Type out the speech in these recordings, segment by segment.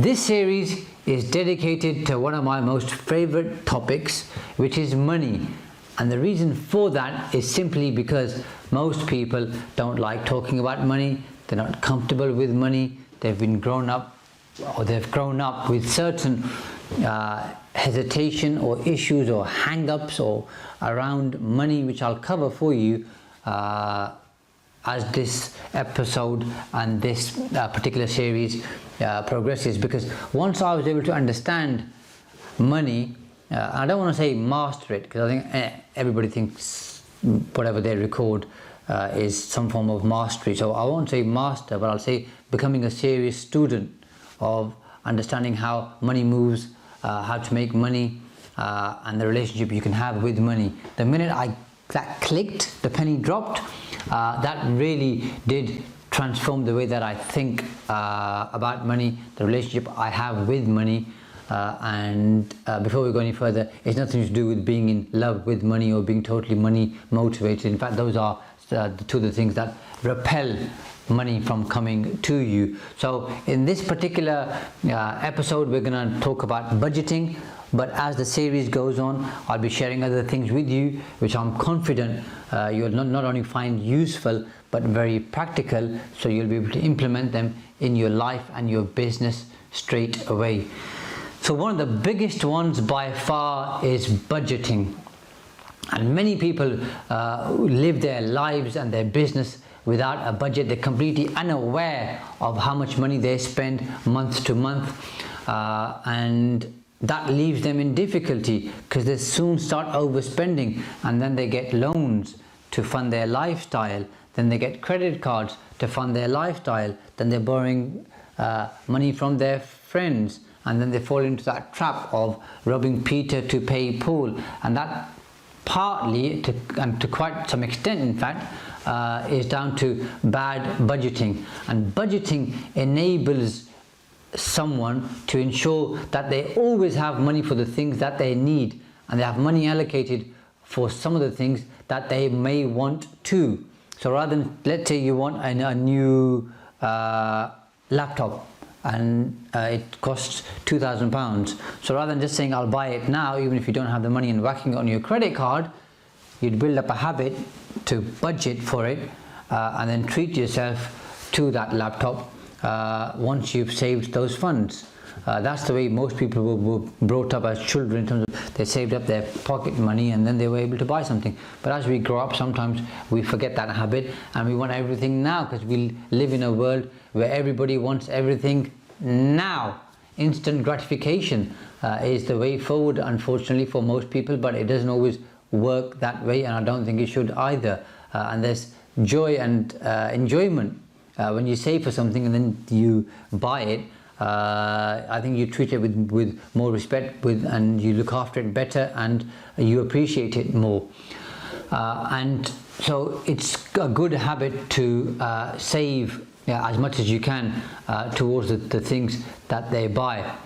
This series is dedicated to one of my most favorite topics, which is money. And the reason for that is simply because most people don't like talking about money. They're not comfortable with money. They've grown up with certain hesitation or issues or hang-ups or around money, which I'll cover for you as this episode and this particular series progresses. Because once I was able to understand money, I don't want to say master it, because I think everybody thinks whatever they record is some form of mastery. So I won't say master, but I'll say becoming a serious student of understanding how money moves, how to make money, and the relationship you can have with money. The minute that clicked, the penny dropped, that really did transform the way that I think about money, the relationship I have with money. And before we go any further, it's nothing to do with being in love with money or being totally money motivated. In fact, those are the two of the things that repel money from coming to you. So in this particular episode, we're going to talk about budgeting. But as the series goes on, I'll be sharing other things with you, which I'm confident you'll not only find useful, but very practical, so you'll be able to implement them in your life and your business straight away. So one of the biggest ones by far is budgeting. And many people live their lives and their business without a budget. They're completely unaware of how much money they spend month to month, and that leaves them in difficulty because they soon start overspending, and then they get loans to fund their lifestyle, then they get credit cards to fund their lifestyle, then they're borrowing money from their friends, and then they fall into that trap of robbing Peter to pay Paul. And that partly, and to quite some extent in fact, is down to bad budgeting. And budgeting enables someone to ensure that they always have money for the things that they need, and they have money allocated for some of the things that they may want to. So rather than, let's say you want a new laptop and it costs £2,000. So rather than just saying I'll buy it now, even if you don't have the money, and whacking it on your credit card, you'd build up a habit to budget for it and then treat yourself to that laptop once you've saved those funds. That's the way most people were brought up as children, in terms of they saved up their pocket money and then they were able to buy something. But as we grow up, sometimes we forget that habit and we want everything now, because we live in a world where everybody wants everything now. Instant gratification is the way forward, unfortunately, for most people, but it doesn't always work that way, and I don't think it should either. And there's joy and enjoyment when you save for something and then you buy it. I think you treat it with more respect, and you look after it better, and you appreciate it more. And so it's a good habit to save as much as you can towards the things that they buy.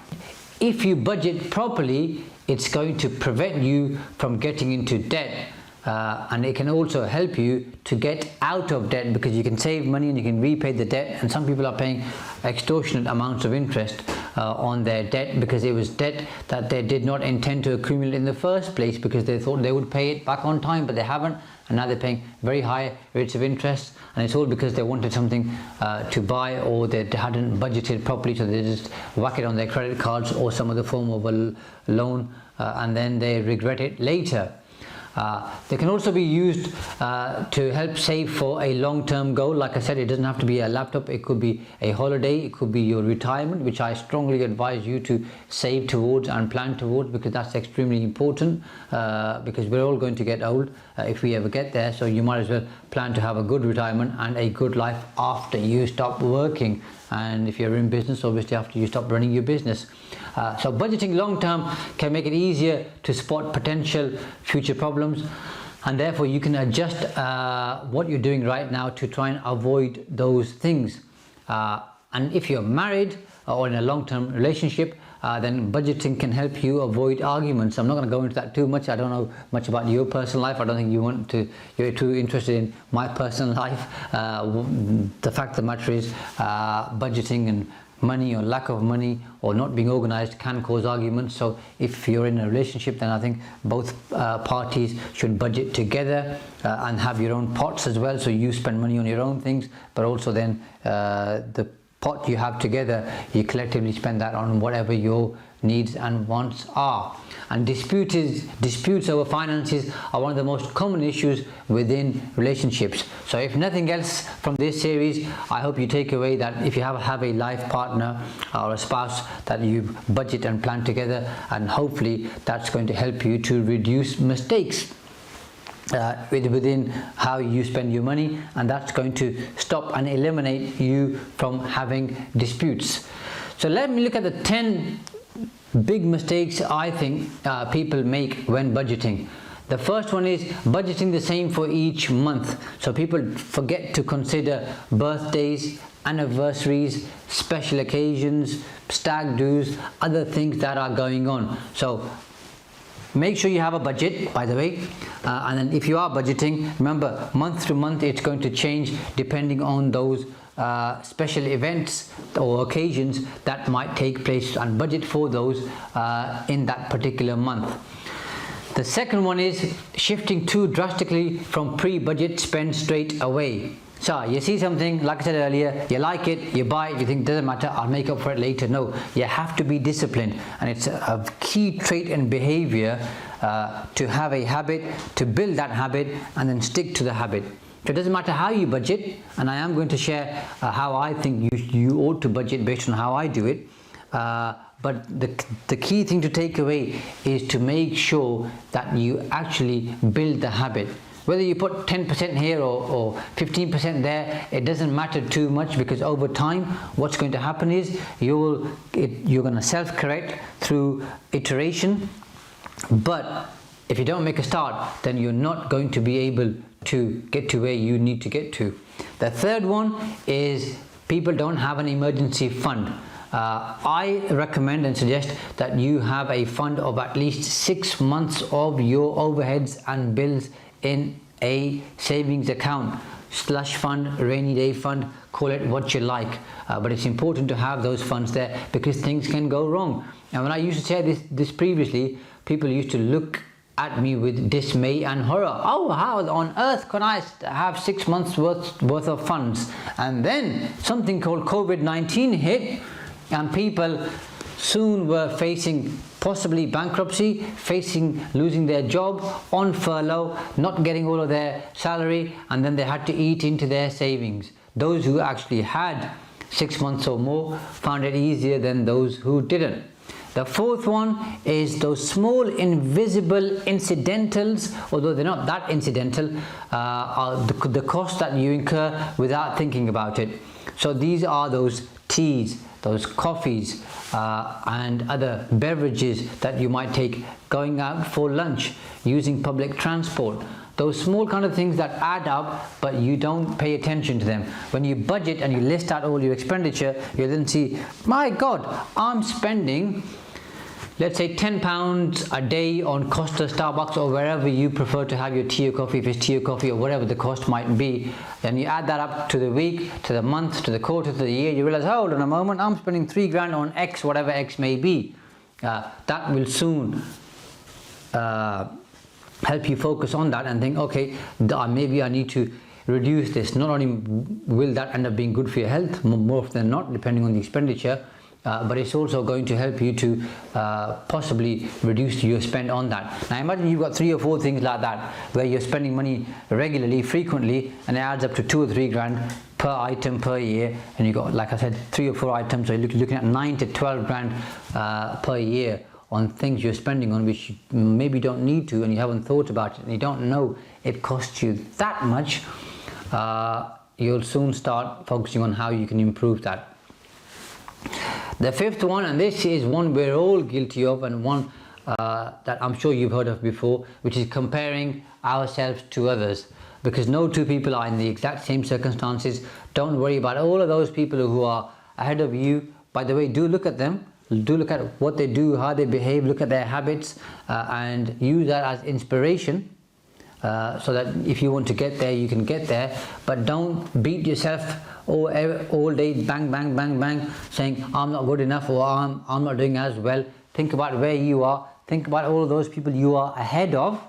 If you budget properly, it's going to prevent you from getting into debt. And it can also help you to get out of debt, because you can save money and you can repay the debt. And some people are paying extortionate amounts of interest on their debt, because it was debt that they did not intend to accumulate in the first place, because they thought they would pay it back on time, but they haven't, and now they're paying very high rates of interest. And it's all because they wanted something to buy, or they hadn't budgeted properly, so they just whack it on their credit cards or some other form of a loan, and then they regret it later. They can also be used to help save for a long-term goal. Like I said, it doesn't have to be a laptop. It could be a holiday. It could be your retirement, which I strongly advise you to save towards and plan towards, because that's extremely important, because we're all going to get old if we ever get there. So you might as well plan to have a good retirement and a good life after you stop working. And if you're in business, obviously after you stop running your business. So budgeting long term can make it easier to spot potential future problems, and therefore you can adjust what you're doing right now to try and avoid those things. And if you're married or in a long-term relationship, then budgeting can help you avoid arguments. I'm not going to go into that too much. I don't know much about your personal life. I don't think you're too interested in my personal life. The fact of the matter is, budgeting and money or lack of money or not being organized can cause arguments. So if you're in a relationship, then I think both parties should budget together and have your own pots as well, so you spend money on your own things, but also then the pot you have together, you collectively spend that on whatever your needs and wants are. And disputes over finances are one of the most common issues within relationships. So if nothing else from this series, I hope you take away that if you have a life partner or a spouse, that you budget and plan together, and hopefully that's going to help you to reduce mistakes within how you spend your money, and that's going to stop and eliminate you from having disputes. So let me look at the 10 big mistakes I think people make when budgeting. The first one is budgeting the same for each month. So people forget to consider birthdays, anniversaries, special occasions, stag do's, other things that are going on. So make sure you have a budget, by the way, and then if you are budgeting, remember, month to month it's going to change depending on those special events or occasions that might take place, and budget for those in that particular month. The second one is shifting too drastically from pre-budget spend straight away. So you see something, like I said earlier, you like it, you buy it, you think doesn't matter, I'll make up for it later. No, you have to be disciplined, and it's a key trait and behavior to have a habit, to build that habit and then stick to the habit. So it doesn't matter how you budget, and I am going to share how I think you ought to budget based on how I do it. But the key thing to take away is to make sure that you actually build the habit. Whether you put 10% here or 15% there, it doesn't matter too much, because over time what's going to happen is you're going to self-correct through iteration. But if you don't make a start, then you're not going to be able to get to where you need to get to. The third one is people don't have an emergency fund. I recommend and suggest that you have a fund of at least 6 months of your overheads and bills in a savings account, slush fund, rainy day fund, call it what you like, but it's important to have those funds there, because things can go wrong. And when I used to say this previously, people used to look at me with dismay and horror. Oh, how on earth can I have 6 months worth of funds? And then something called COVID-19 hit, and people soon were facing possibly bankruptcy, facing losing their job, on furlough, not getting all of their salary, and then they had to eat into their savings. Those who actually had 6 months or more found it easier than those who didn't. The fourth one is those small invisible incidentals, although they're not that incidental, are the cost that you incur without thinking about it. So these are those teas, those coffees, and other beverages that you might take, going out for lunch, using public transport. Those small kind of things that add up, but you don't pay attention to them. When you budget and you list out all your expenditure, you then see, my God, I'm spending, let's say £10 a day on Costa, Starbucks, or wherever you prefer to have your tea or coffee, if it's tea or coffee or whatever the cost might be. Then you add that up to the week, to the month, to the quarter, to the year, you realize, hold on a moment, I'm spending £3 grand on X, whatever X may be. That will soon help you focus on that and think, okay, maybe I need to reduce this. Not only will that end up being good for your health, more often than not, depending on the expenditure, but it's also going to help you to possibly reduce your spend on that. Now imagine you've got 3 or 4 things like that, where you're spending money regularly, frequently, and it adds up to 2 or 3 grand per item per year, and you've got, like I said, 3 or 4 items, so you're looking at 9 to 12 grand per year on things you're spending on which you maybe don't need to, and you haven't thought about it, and you don't know it costs you that much. You'll soon start focusing on how you can improve that. The fifth one, and this is one we're all guilty of, and one that I'm sure you've heard of before, which is comparing ourselves to others. Because no two people are in the exact same circumstances. Don't worry about all of those people who are ahead of you. By the way, do look at them, do look at what they do, how they behave, look at their habits, and use that as inspiration, so that if you want to get there, you can get there. But don't beat yourself all day bang, bang, bang, bang, saying I'm not good enough, or I'm not doing as well. Think about where you are. Think about all of those people you are ahead of,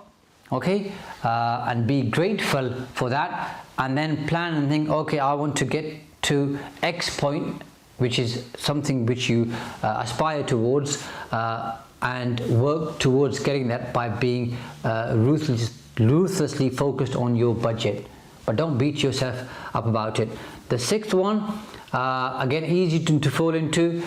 okay, and be grateful for that, and then plan and think, okay, I want to get to X point, which is something which you aspire towards, and work towards getting that by being ruthlessly focused on your budget. But don't beat yourself up about it. The sixth one, again, easy to fall into.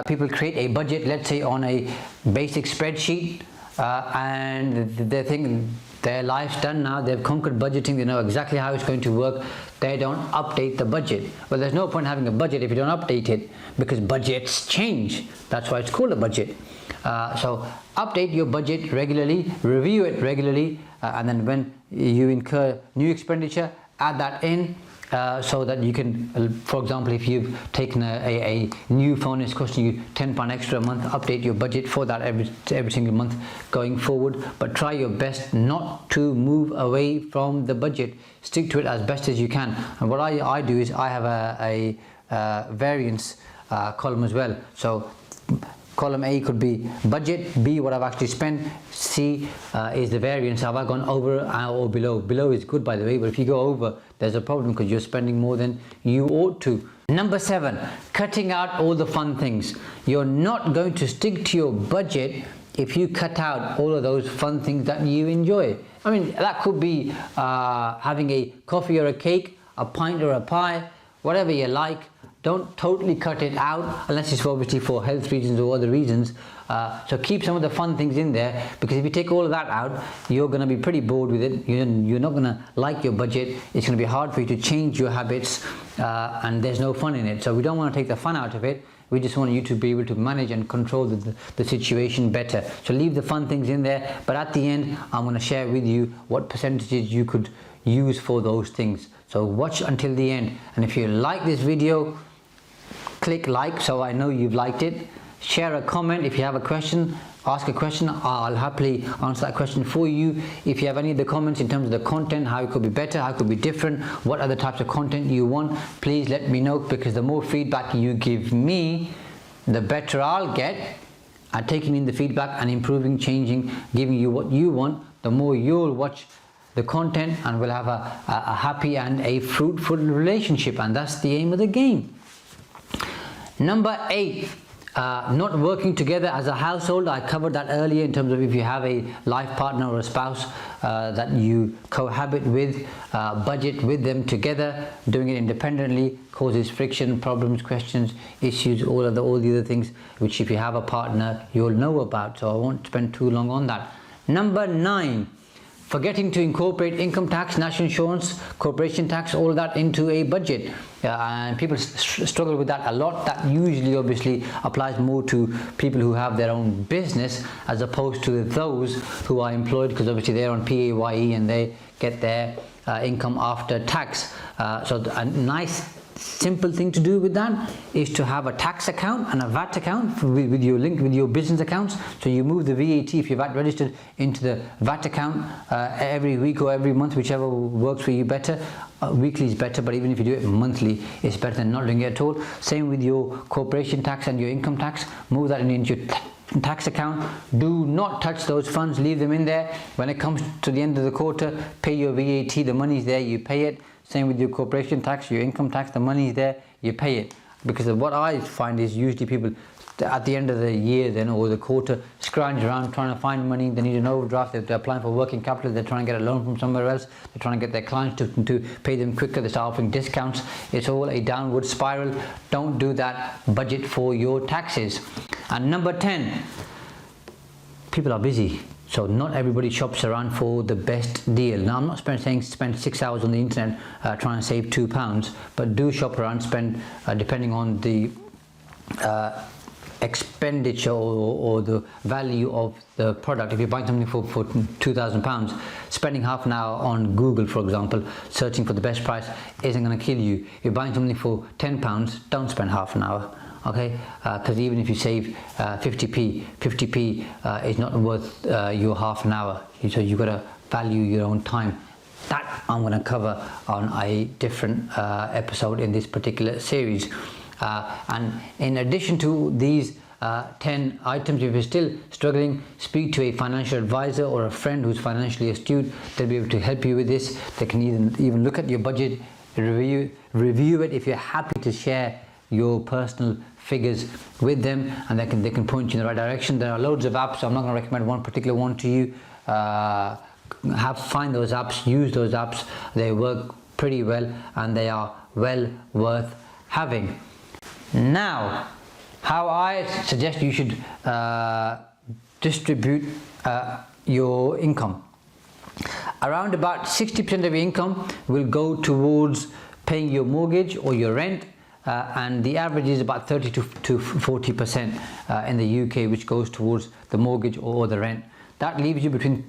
People create a budget, let's say on a basic spreadsheet, and they think their life's done now, they've conquered budgeting, they know exactly how it's going to work. They don't update the budget. Well, there's no point having a budget if you don't update it, because budgets change. That's why it's called a budget. So update your budget regularly, review it regularly, and then when you incur new expenditure, add that in, so that you can, for example, if you've taken a new phone, it's costing you £10 extra a month, update your budget for that every single month going forward. But try your best not to move away from the budget. Stick to it as best as you can. And what I do is I have a variance column as well. So column A could be budget, B what I've actually spent, C is the variance, have I gone over or below. Below is good, by the way, but if you go over, there's a problem because you're spending more than you ought to. Number 7, cutting out all the fun things. You're not going to stick to your budget if you cut out all of those fun things that you enjoy. I mean, that could be having a coffee or a cake, a pint or a pie, whatever you like. Don't totally cut it out unless it's obviously for health reasons or other reasons. So keep some of the fun things in there, because if you take all of that out, you're going to be pretty bored with it. You're not going to like your budget. It's going to be hard for you to change your habits, and there's no fun in it. So we don't want to take the fun out of it. We just want you to be able to manage and control the situation better. So leave the fun things in there, but at the end, I'm going to share with you what percentages you could use for those things. So watch until the end. And if you like this video, click like so I know you've liked it. Share a comment. If you have a question, ask a question. I'll happily answer that question for you. If you have any of the comments in terms of the content, how it could be better, how it could be different, what other types of content you want, please let me know, because the more feedback you give me, the better I'll get at taking in the feedback and improving, changing, giving you what you want. The more you'll watch the content, and we'll have a happy and a fruitful relationship, and that's the aim of the game. Number 8, not working together as a household. I covered that earlier in terms of if you have a life partner or a spouse that you cohabit with, budget with them together. Doing it independently causes friction, problems, questions, issues, all the other things which if you have a partner you'll know about. So I won't spend too long on that. Number 9, forgetting to incorporate income tax, national insurance, corporation tax, all that into a budget. And people struggle with that a lot. That usually obviously applies more to people who have their own business as opposed to those who are employed, because obviously they're on PAYE and they get their income after tax. So a nice simple thing to do with that is to have a tax account and a VAT account with your link with your business accounts. So you move the VAT, if you're VAT registered, into the VAT account every week or every month, whichever works for you better. Weekly is better, but even if you do it monthly, it's better than not doing it at all. Same with your corporation tax and your income tax. Move that into your tax account. Do not touch those funds, leave them in there. When it comes to the end of the quarter, pay your VAT, the money's there, you pay it. Same with your corporation tax, your income tax, the money is there, you pay it. Because of what I find is usually people at the end of the year then or the quarter scrounge around trying to find money. They need an overdraft, they're applying for working capital, they're trying to get a loan from somewhere else, they're trying to get their clients to pay them quicker, they start offering discounts. It's all a downward spiral. Don't do that. Budget for your taxes. And number 10, people are busy. So not everybody shops around for the best deal. Now I'm not saying spend 6 hours on the internet trying to save £2, but do shop around, spend depending on the expenditure or the value of the product. If you're buying something for £2,000, spending half an hour on Google, for example, searching for the best price isn't going to kill you. If you're buying something for £10, don't spend half an hour. Okay, because even if you save 50p is not worth your half an hour. So you've got to value your own time. That I'm going to cover on a different episode in this particular series. And in addition to these 10 items, if you're still struggling, speak to a financial advisor or a friend who's financially astute. They'll be able to help you with this. They can even look at your budget, review it. If you're happy to share your personal figures with them, and they can point you in the right direction. There are loads of apps. I'm not going to recommend one particular one to you. Find those apps, use those apps. They work pretty well, and they are well worth having. Now, how I suggest you should distribute your income. Around about 60% of your income will go towards paying your mortgage or your rent, and the average is about 30 to 40% in the UK, which goes towards the mortgage or the rent. That leaves you between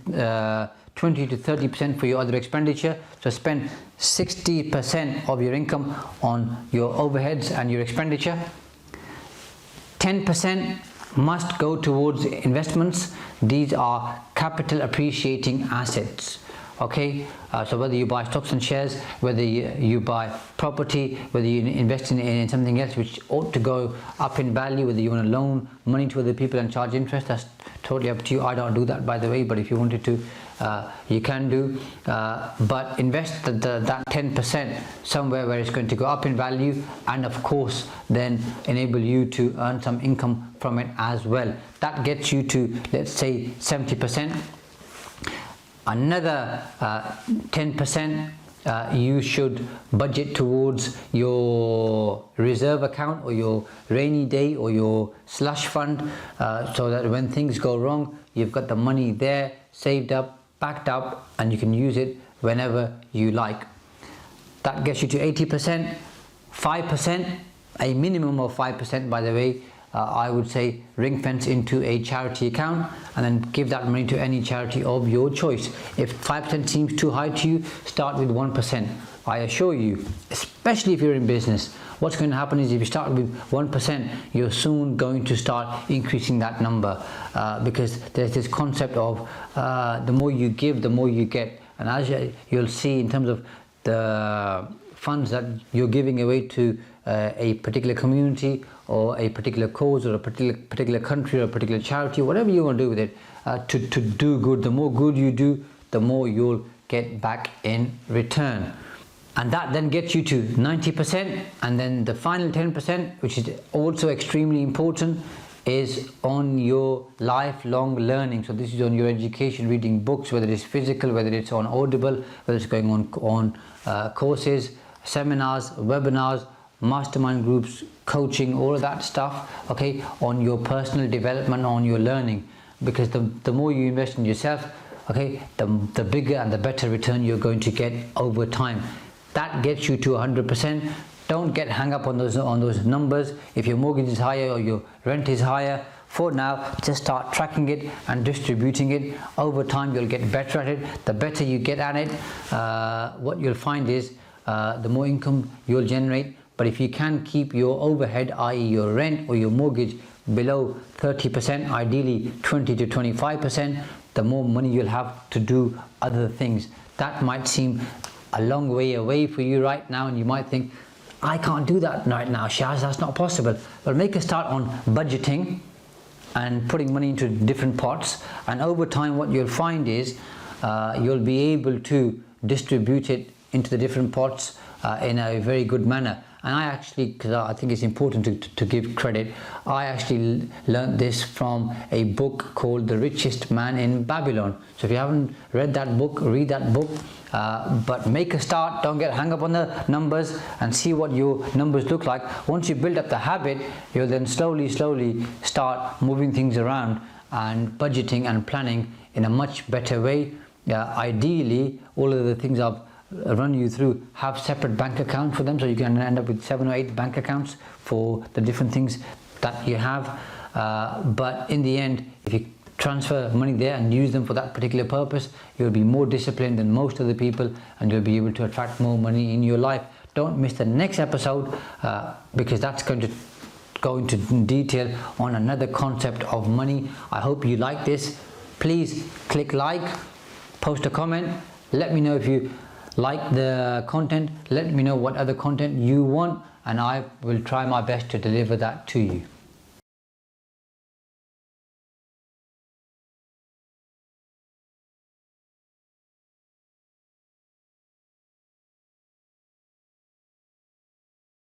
20 to 30% for your other expenditure. So spend 60% of your income on your overheads and your expenditure. 10% must go towards investments. These are capital appreciating assets. Okay, so whether you buy stocks and shares, whether you buy property, whether you invest in something else which ought to go up in value, whether you want to loan money to other people and charge interest, that's totally up to you. I don't do that, by the way, but if you wanted to, you can do. But invest that 10% somewhere where it's going to go up in value, and of course then enable you to earn some income from it as well. That gets you to, let's say, 70%. Another 10% you should budget towards your reserve account or your rainy day or your slush fund, so that when things go wrong, you've got the money there saved up, backed up, and you can use it whenever you like. That gets you to 80%. 5%, a minimum of 5%, by the way, I would say ring fence into a charity account, and then give that money to any charity of your choice. If 5% seems too high to you, start with 1%. I assure you, especially if you're in business, what's going to happen is if you start with 1%, you're soon going to start increasing that number, because there's this concept of the more you give, the more you get. And as you'll see in terms of the funds that you're giving away to a particular community or a particular cause or a particular country or a particular charity, whatever you want to do with it, to do good, the more good you do, the more you'll get back in return. And that then gets you to 90%. And then the final 10%, which is also extremely important, is on your lifelong learning. So this is on your education, reading books, whether it's physical, whether it's on Audible, whether it's going on courses, seminars, webinars, mastermind groups, coaching, all of that stuff, okay, on your personal development, on your learning. Because the more you invest in yourself, okay, the bigger and the better return you're going to get over time. That gets you to 100%. Don't get hung up on those numbers. If your mortgage is higher or your rent is higher, for now, just start tracking it and distributing it. Over time, you'll get better at it. The better you get at it, what you'll find is the more income you'll generate. But if you can keep your overhead, i.e. your rent or your mortgage, below 30%, ideally 20 to 25%, the more money you'll have to do other things. That might seem a long way away for you right now, and you might think, I can't do that right now, Shaz, that's not possible. But make a start on budgeting and putting money into different pots, and over time what you'll find is you'll be able to distribute it into the different pots in a very good manner. And I actually, because I think it's important to give credit, I actually learned this from a book called The Richest Man in Babylon. So if you haven't read that book, read that book. But make a start, don't get hung up on the numbers, and see what your numbers look like. Once you build up the habit, you'll then slowly start moving things around and budgeting and planning in a much better way. Ideally, all of the things I've run you through have separate bank accounts for them, so you can end up with 7 or 8 bank accounts for the different things that you have. But in the end, if you transfer money there and use them for that particular purpose, you'll be more disciplined than most of the people, and you'll be able to attract more money in your life. Don't miss the next episode, because that's going to go into detail on another concept of money. I hope you like this. Please click like, post a comment, let me know if you like the content, let me know what other content you want, and I will try my best to deliver that to you.